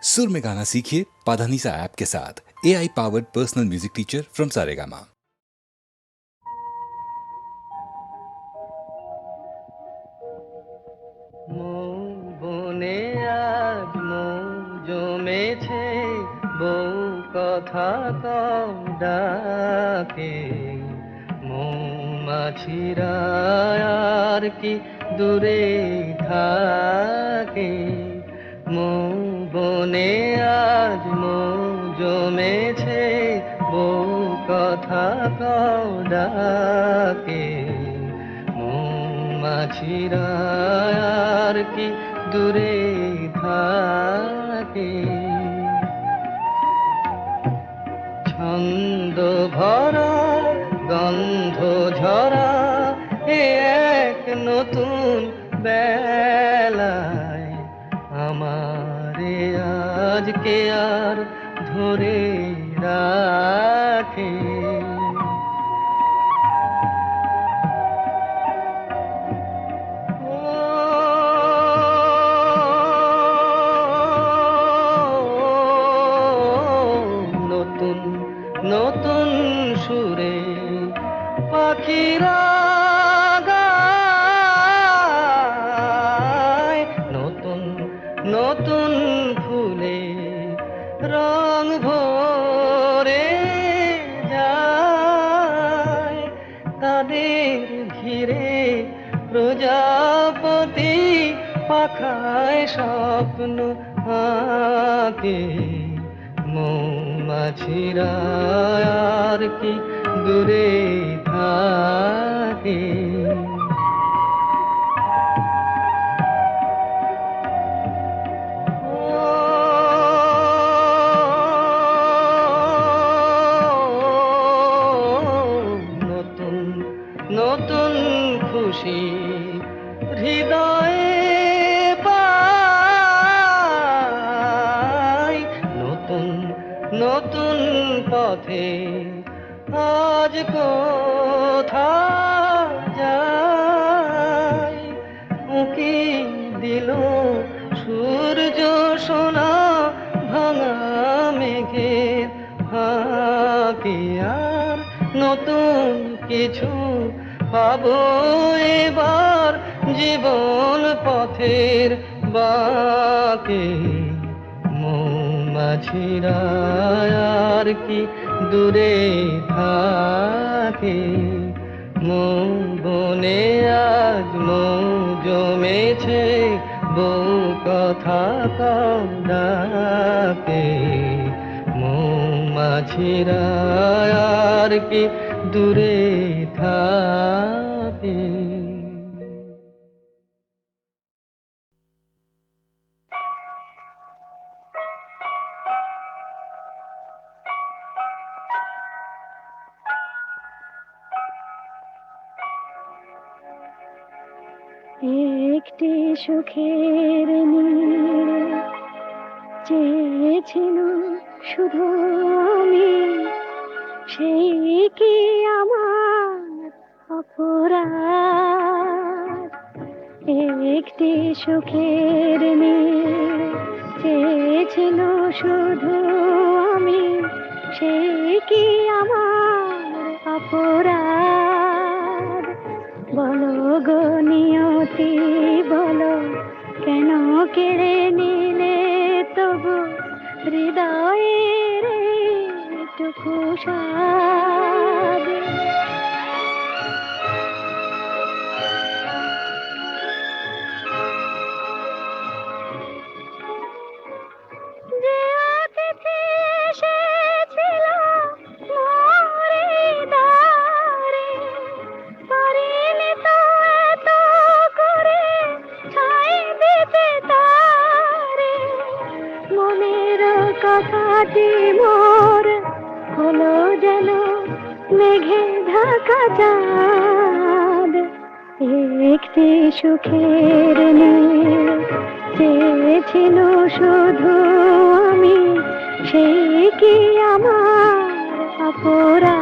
सुर में गाना सीखिए पाधानीसा ऐप के साथ। AI powered personal music teacher from Saregama. বনে আজ মৌ জমেছে, বউ কথা কম ডাকে। মৌমাছিরা আর কি দূরে থাকে। মৌ বনে আজ মৌ জমেছে, বউ কথা কম ডাকে। মৌমাছিরা আর কি দূরে থাকে। ছন্দ ভরা গন্ধ ঝরা এ এক নতুন বেলায়, আমারে আজকে আর ধরে রাখে। নতুন নতুন সুরে পাখিরা গায়, নতুন নতুন ফুলে রং ভরে যায়। তাদের ঘিরে প্রজাপতি পাখায় স্বপ্ন আঁকে। মৌমাছিরা আর কি দূরে থাকে। নতুন নতুন খুশি হৃদয়ে পাই, নতুন নতুন পথে আজ কোথায় যাই। উঁকি দিল সূর্য সোনা ভাঙা মেঘের ফাঁকে, আর নতুন কিছু পাবো এবার জীবন পথের বাঁকে। মৌমাছিরা আর কি দূরে থাকে। মৌ বনে আজ মৌ জমেছে, বউ কথা কম ডাকে। মৌমাছিরা আর কি দূরে থাকে। একটি সুখের নীড়ে চেয়েছিল শুধু আমি, সেই কি আমার অপরাধ? একটি সুখের নীড়ে চেয়েছিল শুধু আমি, সেই কি আমার অপরাধ? বলো গো নিয়তি বলো, কেন কেড়ে নিলে তবু হৃদয়ের এইটুকু স্বাদ? যে অতিথি এসেছিল মোর দ্বারে, পারিনি তো এত করে ছাই দিতে তারে। মনের কথাটি মোর হলো যেন মেঘে ঢাকা চাঁদ। একটি সুখের নীড়ে চেয়েছিল শুধু আমি, সেই কি আমার অপরাধ?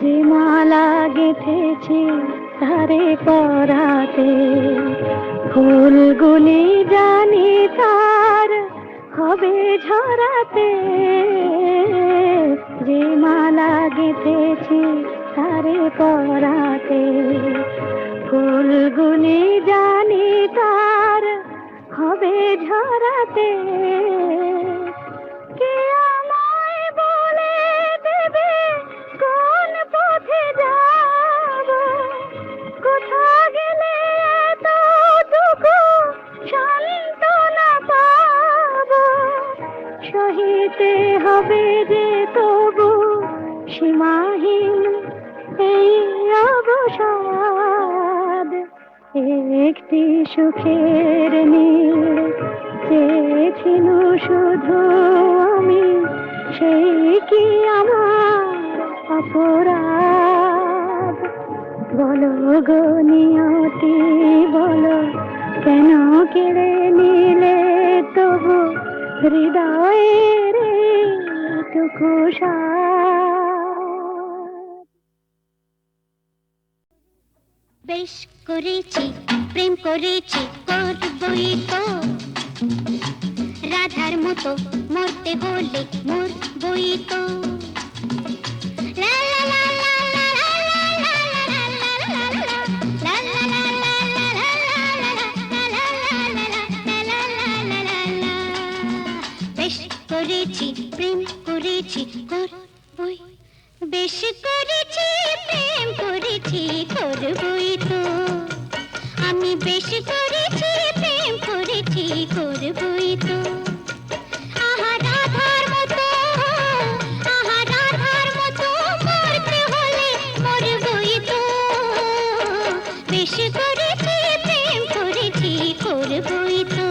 যে মালা মালা গেঁথেছি তারে পরাতে, ফুলগুলি জানি তার হবে ঝরাতে, যে মালা গেঁথেছি তারে পরাতে, ফুলগুলি জানি তার হবে ঝরাতে। কে আমায় বলে দেবে কোন পথে যাব, কোথা গেলে এতটুকু সান্ত্বনা পাব, সহিতে হবে যে তবু সীমাহীন এই অবসাদ। একটি সুখের নীল চেয়েছিল শুধু আমি, সেই কি আমার অপরাধ? বলো গো নিয়তি বলো, কেন কেড়ে নিলে তবু হৃদয়ের টুকু বেশ করেছি প্রেম করেছি করবই তো, রাধার মতো মরতে হলে মরবই তো। বেশ করেছি প্রেম করেছি করবই, বেশ করেছি প্রেম করেছি করবই তো, আমি বেশ করেছি প্রেম করেছি করবই তো। আহা রাধার মতো, আহা রাধার মতো মরতে হলে মরবই তো, বেশ করেছি প্রেম করেছি করবই তো।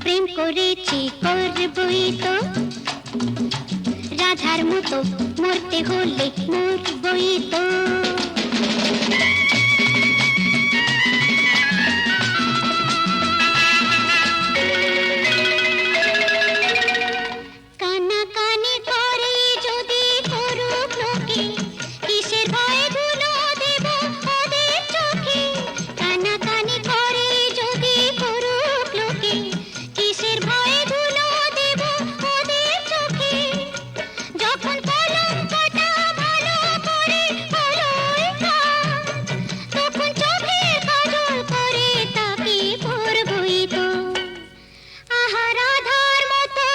প্রেম করেছি করবই তো, রাধার মতো মরতে হলে মরবই তো। কানাকানি করে যদি করুক লোকে, কিসের ভয়ে ধুলো দেব ওদের চোখে। কানাকানি করে যদি করুক লোকে, কিসের ভয়ে ধুলো দেব ওদের চোখে। যখন কলঙ্কটা ভালো করে হলোই কাজ, তখন চোখে কাজল করে তাকে করবই তো। আহা রাধার মতো,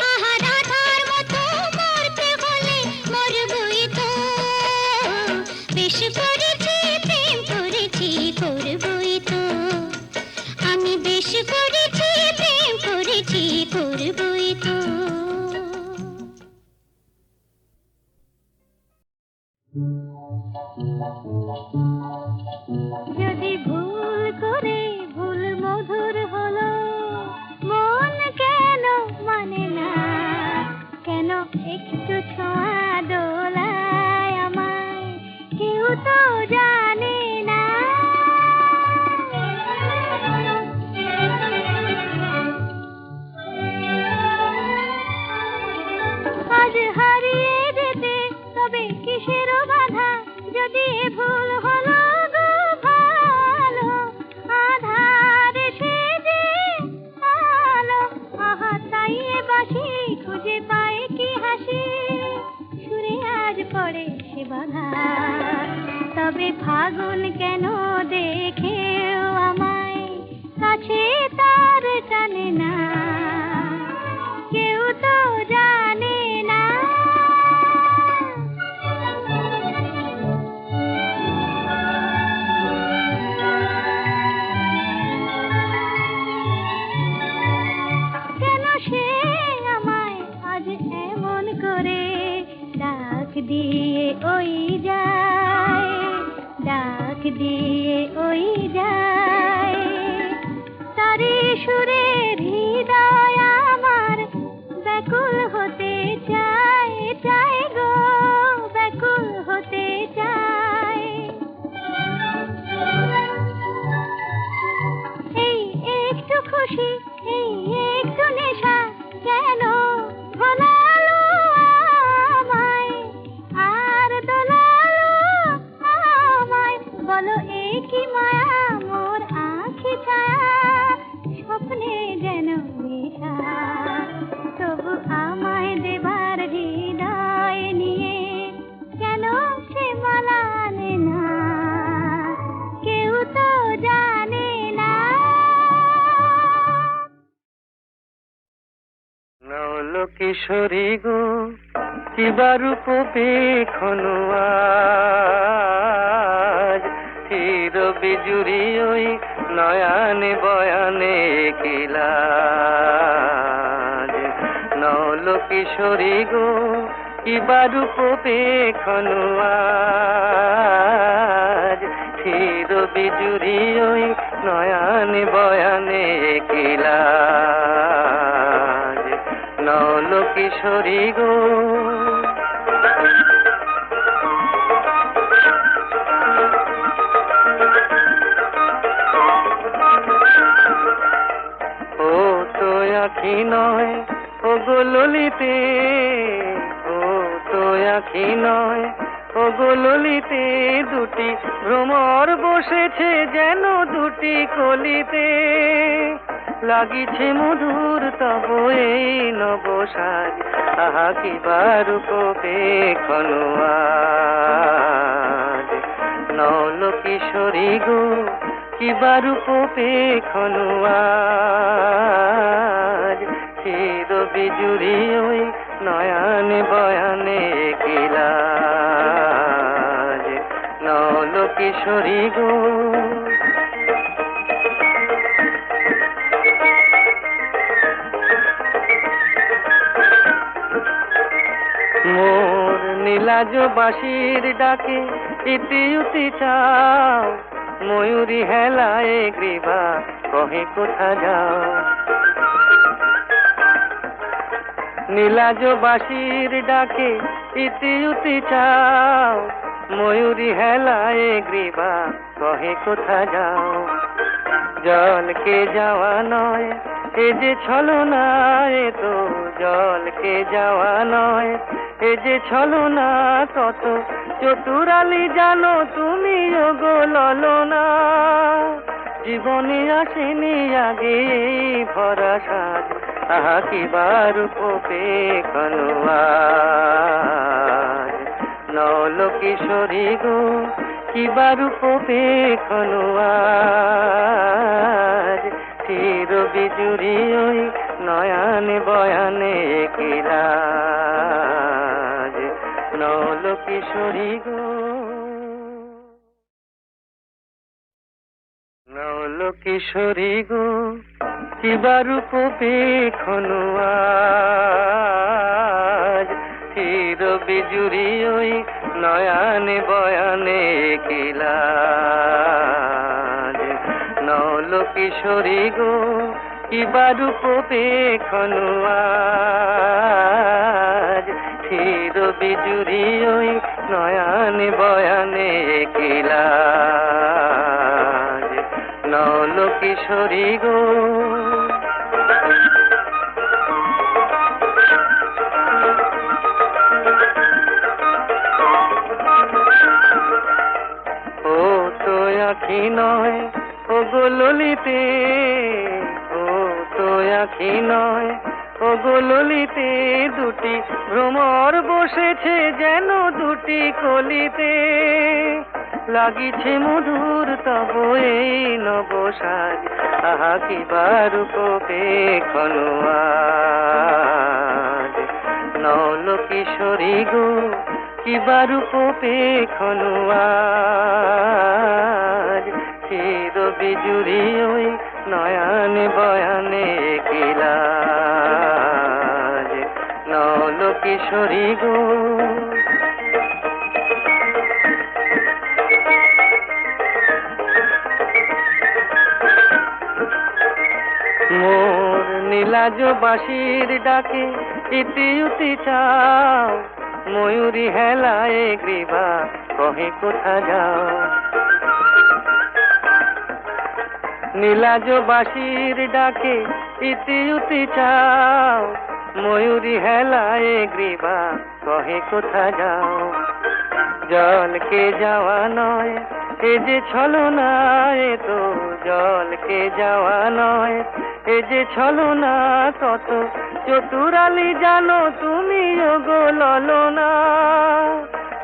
আহা রাধার মতো মরতে হলে মরবই তো, বেশ করেছি প্রেম করেছি করবই তো, আমি বেশ করেছি প্রেম করেছি করবই তো। যদি ভুল করে ভুল মধুর হলো, মন কেন মানে না, কেন একটু ছোঁয়া দোলায় আমায়, কেউ তো জানে না। আজ হারিয়ে যেতে তবে কিসের বাধা, যদি ভুল হলো গো ভাই। দিয়ে ওই যায় তারি সুরে হৃদয় আমার ব্যাকুল হতে চায় চায় গো ব্যাকুল হতে চায় এই একটু খুশি এই একটু নেশা কেন ভোলালো আমায় আর দোলালো আমায় বলো এ কি মায়া মোর আঁখি ছায়া স্বপ্নে যেন নেশা তবু আমায় দেবার হৃদয় নিয়ে কেন সে মালানে না কেউ তো জানে না নল কিশোরী গো কিবা রূপ বেখনো আজ চির বিজুরি ওই নয়ানে বয়ানে কিলাজ নল কিশোরী গো কিবা রূপ বেখনো আজ চির বিজুরি ওই নয়ানে বয়ানে কিলাজ নল কিশোরী গো ও তো আখি নয় ও গো ললিতে ও তো আখি নয় ও গো ললিতে দুটি ভ্রমর বসেছে যেন দুটি কলিতে লাগিছে মধুর তব এই নবসাজ আহা কিবা রূপ বেখনো আজ নল কিশোরী গো কিবা রূপ বেখনো আজ চির বিজুরি ওই নয়ানে বয়ানে কিলাজ নল কিশোরী গো মোর নীলাজ বাঁশির ডাকে ইতি উতি চাও ময়ূরী হেলায় গ্রীবা কহে কোথা যাও নীলাজ বাঁশির ডাকে ইতি উতি চাও ময়ূরী হেলায় গ্রীবা কহে কোথা যাও জলকে যাওয়া নয় এ যে ছলনা এ তো জলকে যাওয়া নয় এ যে ছলনা কত চতুরালি জানো তুমি গো ললনা জীবনে আসেনি আগে ভরা সাজ আহা কিবা রূপ বেখনো আজ নল কিশোরী গো কিবা রূপ বেখনো আজ চির বিজুরি ওই নয়ানে বয়ানে কিলাজ নল কিশোরী গো নল কিশোরী গো কিবা রূপ বেখনো আজ চির বিজুরি ওই নয়ানে বয়ানে কিলাজ নল কিশোরী গো কিবা রূপ বেখনো আজ চির বিজুরি ওই নয়ানে বয়ানে কিলাজ নল কিশোরী গো ও তো আখি নয় ও গো ললিতে ও তো আখি নয় ও গো ললিতে দুটি ভ্রমর বসেছে যেন দুটি কলিতে লাগিছে মধুর তব এই নবসাজ আহা কিবা রূপ বেখনো আজ নল কিশোরী গো কিবা রূপ বেখনো আজ চির বিজুরি ওই নয়ানে বয়ানে কিলাজ নল কিশোরী গো নীলাজ বাঁশির ডাকে ইতি উতি চাও, ময়ূরী হেলায় গ্রীবা কহে কোথা যাও। নীলাজ বাঁশির ডাকে ইতি উতি চাও, ময়ূরী হেলায় গ্রীবা কহে কোথা যাও। জলকে যাওয়া নয় এ যে ছলনা, এ তো জলকে যাওয়া নয় এ যে ছলনা, কত চতুরালি জানো তুমি গো ললনা।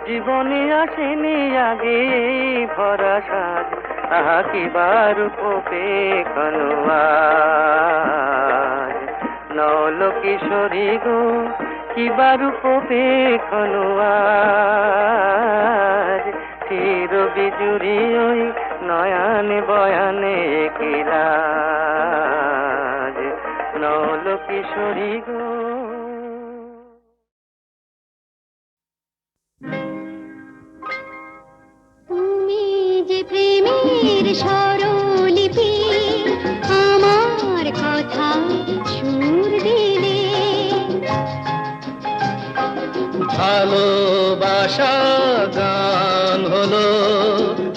জীবনে আসেনি আগে এই ভরা সাজ, আহা কি বার কোপে কনোয়াজ। নল কিশোরী গো কি বার কোপে কনোয়াজ। চির বিজুরি ওই নয়ানে বয়ানে কিলাজ। নল কিশোরী গো। তুমি যে প্রেমের স্বরলিপি, আমার কথা সুর দিলে। ভালোবাসা গান হলো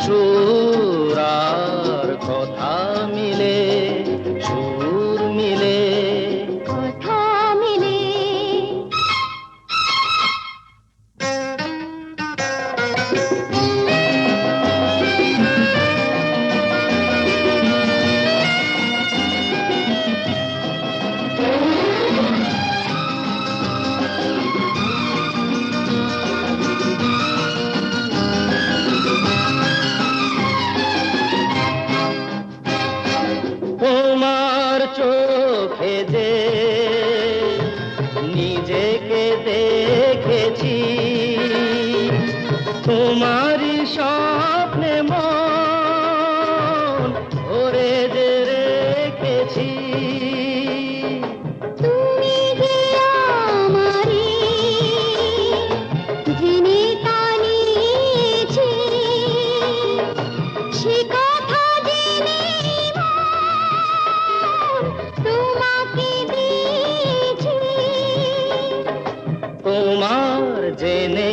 সুর আর কথা মিলে, সুর মিলে। কথা মিলে। তোমার চোখে যে নিজেকে দেখেছি, তোমারই স্বপ্নে মন ভরে যে রেখেছি। তুমি যে আমারই জেনে তা নিয়েছি, সে কথা জেনে মন তোমাকে দিয়েছি। তোমার জেনে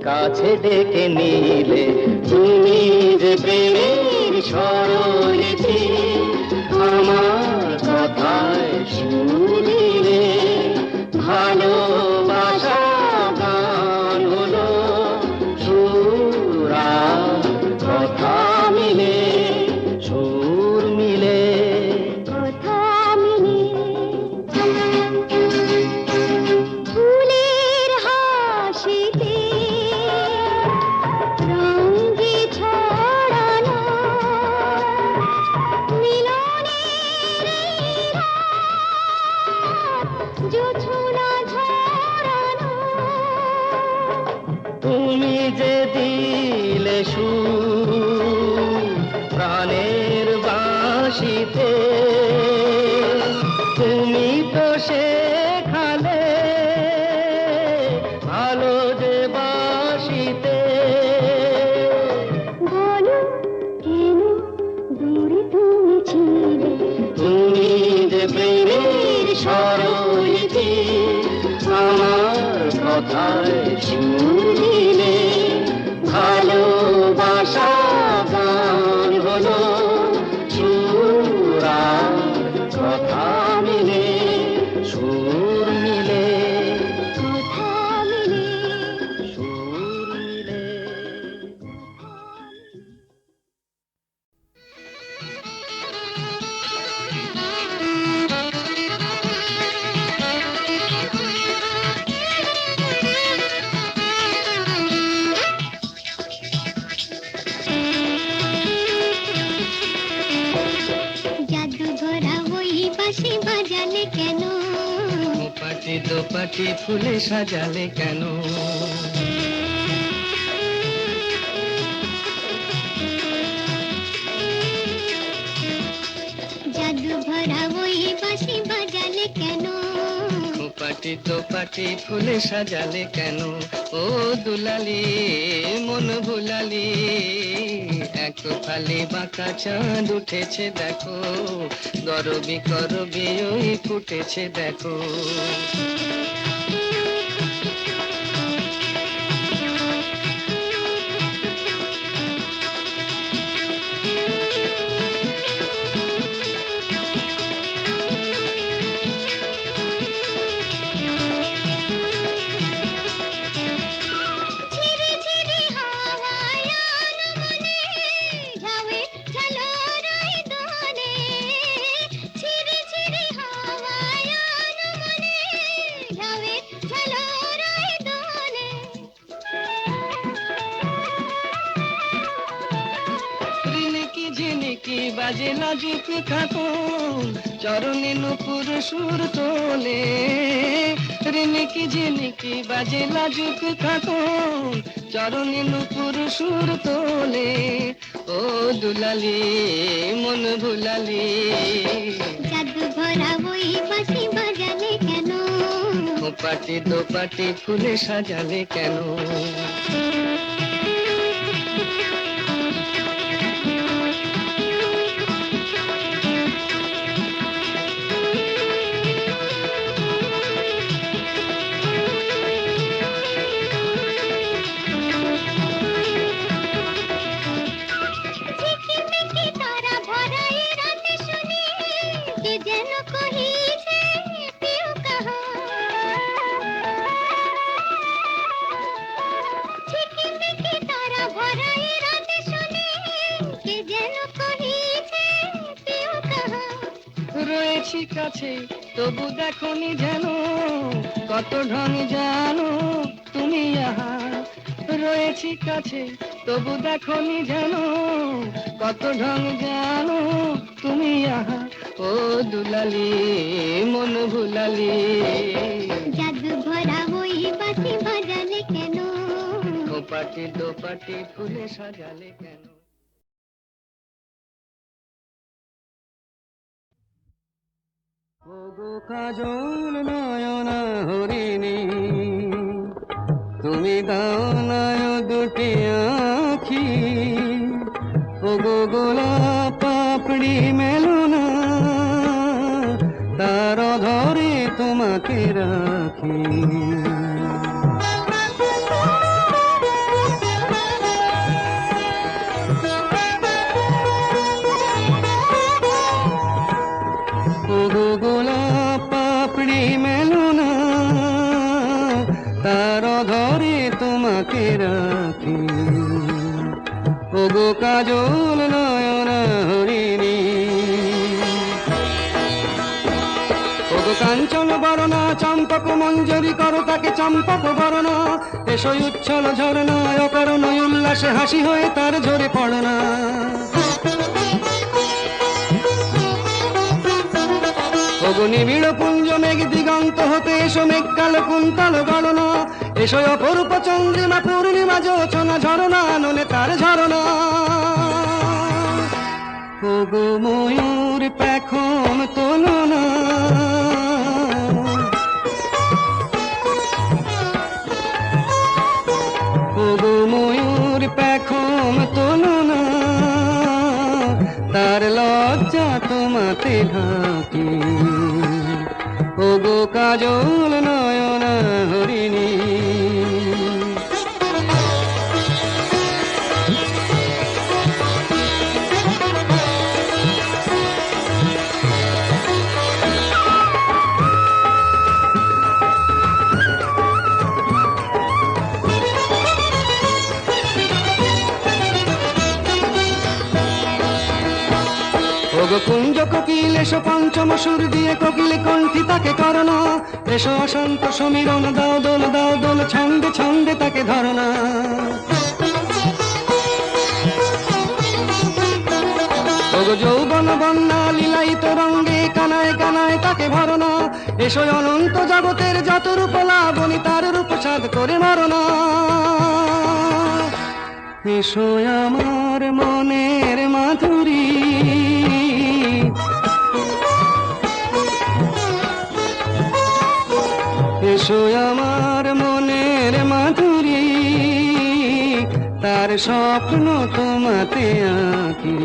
কাছে ডেকে নিলে, তুমি যে প্রেমের স্বরলিপি, আমার কথায় সুর দিলে। ভালোবাসা গান হলো সুর আর কথা মিলে, সুর মিলে। কথা মিলে। ফুলের হাসিতে রঙ যে ছড়ানো, মিলনের এই রাত জোছনা ঝরানো। তুমি যে দিলে সুর প্রাণের বাঁশিতে, তুমি তো শেখালে ভালো যে বাঁশিতে। বলো কেন দূরে তুমি ছিলে, তুমি যে প্রেমের স্বরলিপি, আমার কথায় সুর দিলে। ভালোবাসা গান হলো সুর আর কথা মিলে, সুর মিলে। কথা মিলে। সুর মিলে। জাদু ভরা ওই বাঁশি বাজালে কেন, পাটি দোপাটি ফুলে সাজালে কেন? জাদু ভরা ওই বাঁশি বাজালে কেন, পাটি দোপাটি ফুলে সাজালে কেন ও দুলালি মন ভুলালি এক ফালি বাঁকা চাঁদ উঠেছে দেখো গরবি করবি ওই ফুটেছে দেখো ঝিরি ঝিরি হাওয়ায় আনমনে ঝাউয়ে ঝালরাই দোলে ঝিরি ঝিরি হাওয়ায় আনমনে ঝাউয়ে ঝালরাই দোলে রিনিকি ঝিনিকি বাজে লাজুক খাতুন চরণে নুপুর সুর তোলে রিনিকি ঝিনিকি বাজে লাজুক খাতুন চরণে নুপুর সুর তোলে ও দুলালি মন ভুলালি জাদু ভরা ওই বাঁশি বাজালে কেন ও পাটি দোপাটি ফুলে সাজালে কেন ঝিকিমিকি তারা ভরা এ রাতে শুনি কে যেন কহিছে প্রিয় কাহা ঝিকিমিকি তারা ভরা এ রাতে শুনি কে যেন কহিছে প্রিয় কাহা রয়েছি কাছে তবু দেখনি যেন কত ঢং জানো তুমি আহা রয়েছি কাছে তবু দেখনি যেন কত ঢং জানো তুমি আহা ও দুলালি মন ভুলালি জাদু ভরা ওই বাঁশি বাজালে কেন ও পাটি দোপাটি ফুলে সাজালে কেন ওগো কাজল নয়না হরিণী তুমি দাও নয় দুটি আখি ওগো গোলাপ পাপড়ি মেলো না তার ধরে তোমাকে রাখি ওগো গোলাপ পাপড়ি মেলো না তার ধরে তোমাকে রাখি ওগো কাজল নয়না হরিণী ওগো কাঞ্চন বরণা চম্পক মঞ্জরি করো তাকে চম্পক বরণা এসো উচ্ছল ঝরনা অকারণ উল্লাসে হাসি হয়ে তার ঝরে পড়না ওগো নিবিড় পুঞ্জ মেঘ দিগন্ত হতে এসো মেঘ কালো কুন্তল গণনা এসো অপরূপ চন্দ্রিমা পূর্ণিমা যোচনা ঝরনা নলে তার ঝরনা ওগো ময়ূর পেখম তোলনা ওগো ময়ূর পেখম তোলনা তার লজ্জা তোমাতে ঢাকি ওগো কাজল নয়না হরিণী ওগো কুঞ্জ কোকিল এসো পঞ্চম সুর দিয়ে কোকিল কণ্ঠী তাকে করোনা এসো অশান্ত সমীরণ দাও দোল ছন্দে ছন্দে তাকে ধরনা ওগো যৌবন বন্যা লীলায়িত রঙ্গে কানায় কানায় তাকে ভরনা এসো অনন্ত জগতের যত রূপ লাবণী তার রূপ সাধ করে মরনা এসো আমার মনের মাধুরী এসো আমার মনের মাধুরী, তার স্বপ্ন তোমাতে আঁকি।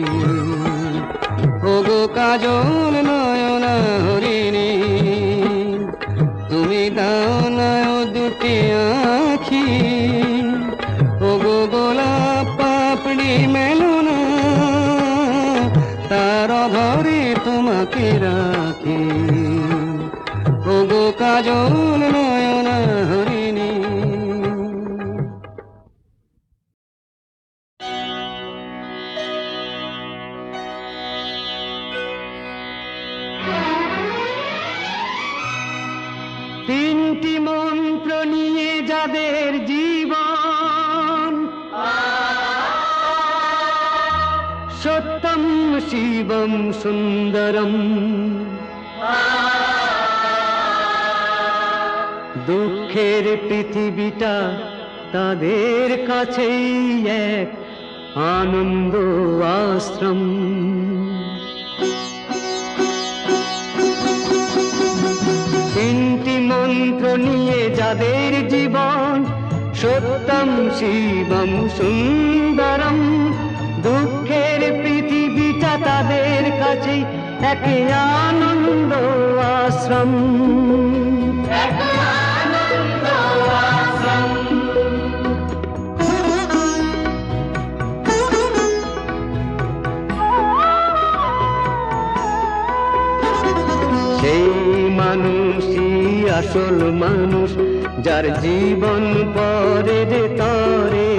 ওগো কাজল নয়না হরিণী, তুমি দাও না ও দুটি আঁখি। ওগো গোলাপ পাপড়ি মেলো না, তার ধরে তোমাকে রাখি। ওগো কাজল নয়না হরিণী। তিনটি মন্ত্র নিয়ে যাদের জীবন, সত্যম শিবম সুন্দরম, দুঃখের পৃথিবীটা তাদের কাছেই এক আনন্দ আশ্রম। তিনটি মন্ত্র নিয়ে যাদের জীবন, সত্যম শিবম সুন্দরম, দুঃখের পৃথিবীটা তাদের কাছেই এক আনন্দ আশ্রম। সেই মানুষই আসল মানুষ, যার জীবন পরে রে তরে।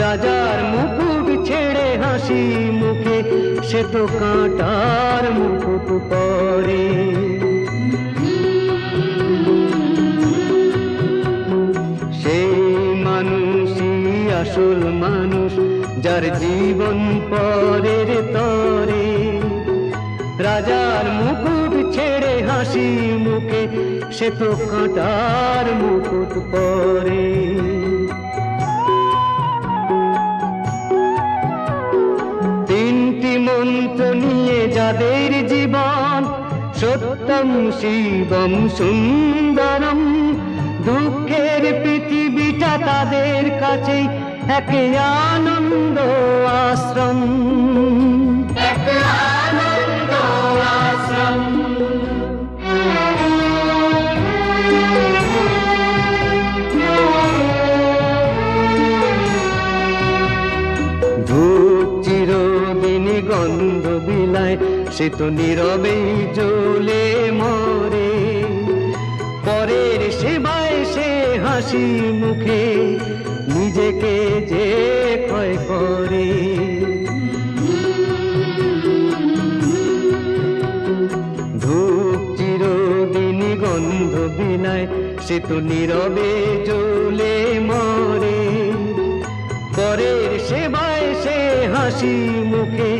রাজার মুকুট ছেড়ে হাসি মুখে, সে তো কাঁটার মুকুট পরে। সেই মানুষই আসল মানুষ, যার জীবন পরে রে তরে। রাজার মুকুট ছেড়ে হাসি মুখে, সে তো কাঁটার মুকুট পরে। তিনটি মন্ত্র নিয়ে যাদের জীবন, সত্যম শিবম সুন্দরম, দুঃখের পৃথিবীটা তাদের কাছেই এক আনন্দ আশ্রম। ধূপ চিরদিনই গন্ধ বিলায়, সে তো নীরবেই জ্বলে মরে। পরের সেবায় সে হাসি মুখে নিজেকে যে ক্ষয় করে। ধূপ চিরদিনই গন্ধ বিলায়, সে তো নীরবে জ্বলে মরে। পরের সেবায় সে হাসি মুখে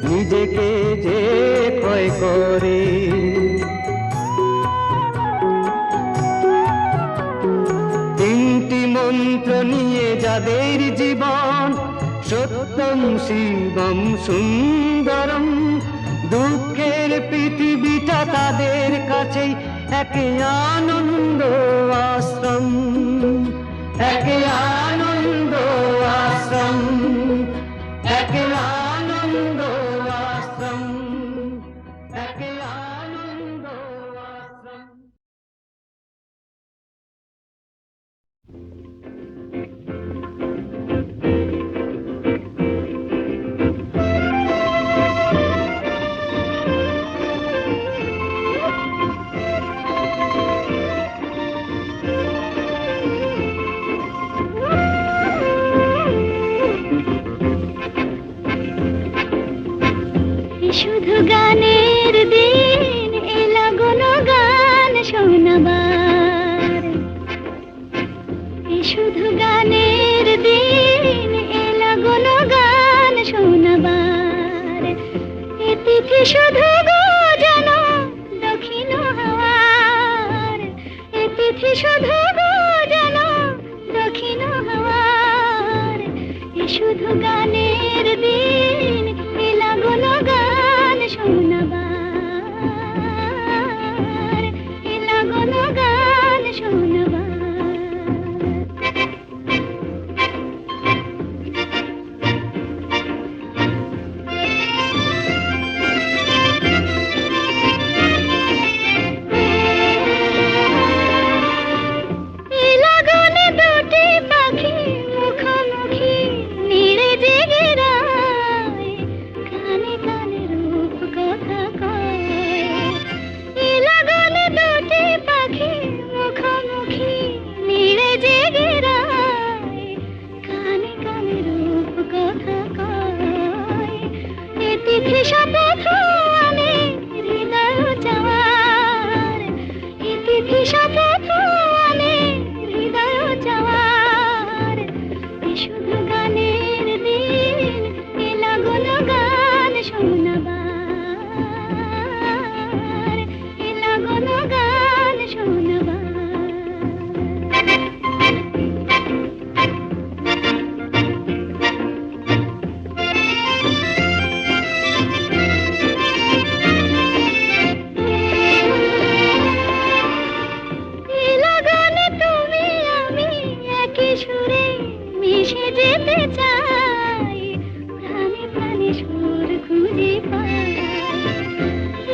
নিজেকে যে ক্ষয় করে। তিনটি মন্ত্র নিয়ে যাদের জীবন, সত্যম শিবম সুন্দরম, দুঃখের পৃথিবীটা তাদের কাছেই এক আনন্দ আশ্রম। এক আনন্দ আশ্রম, এক আনন্দ আশ্রম, এক আনন্দ আশ্রম। শুধু গানের দিন এলা কোনো গান শোনাবার, শুধু গানের দিন এলা কোনো গান শোনাবার। এ তিথি শুধু গো যেন দক্ষিণ হাওয়ার, এ তিথি শুধু গো যেন দক্ষিণ হাওয়ার। এ শুধু গানের দিন এলা কোনো গান শোনাবার, এলা কোনো গান তিথি শপথ আমি হৃদয় চাওয়ার, এ তিথি শপথ আমি হৃদয় চাওয়ার। এ শুধু গানের দিন, এ লাগুন গান শোনাবার, এ লাগুন গান শোনাবার। এই লাগানে তুমি আমি একই সুরে মিশে যেতে চাই, প্রাণে প্রাণে সুর খুঁজে পাই।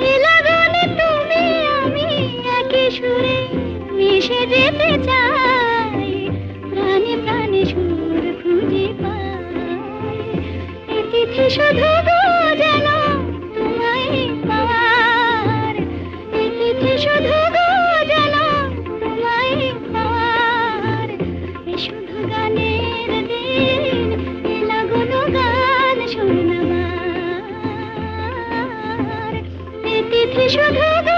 এই লাগানে তুমি আমি একই সুরে মিশে যেতে চাই, প্রাণে প্রাণে সুর খুঁজে পাই। এ তিথি শুধু গো যেন তোমায় পাওয়ার, এ তিথি শুধু গো যেন তোমায় পাওয়ার। এ শুধু গানের দিন, এ লাগুন গান শোনাবার, এ তিথি শুধু গো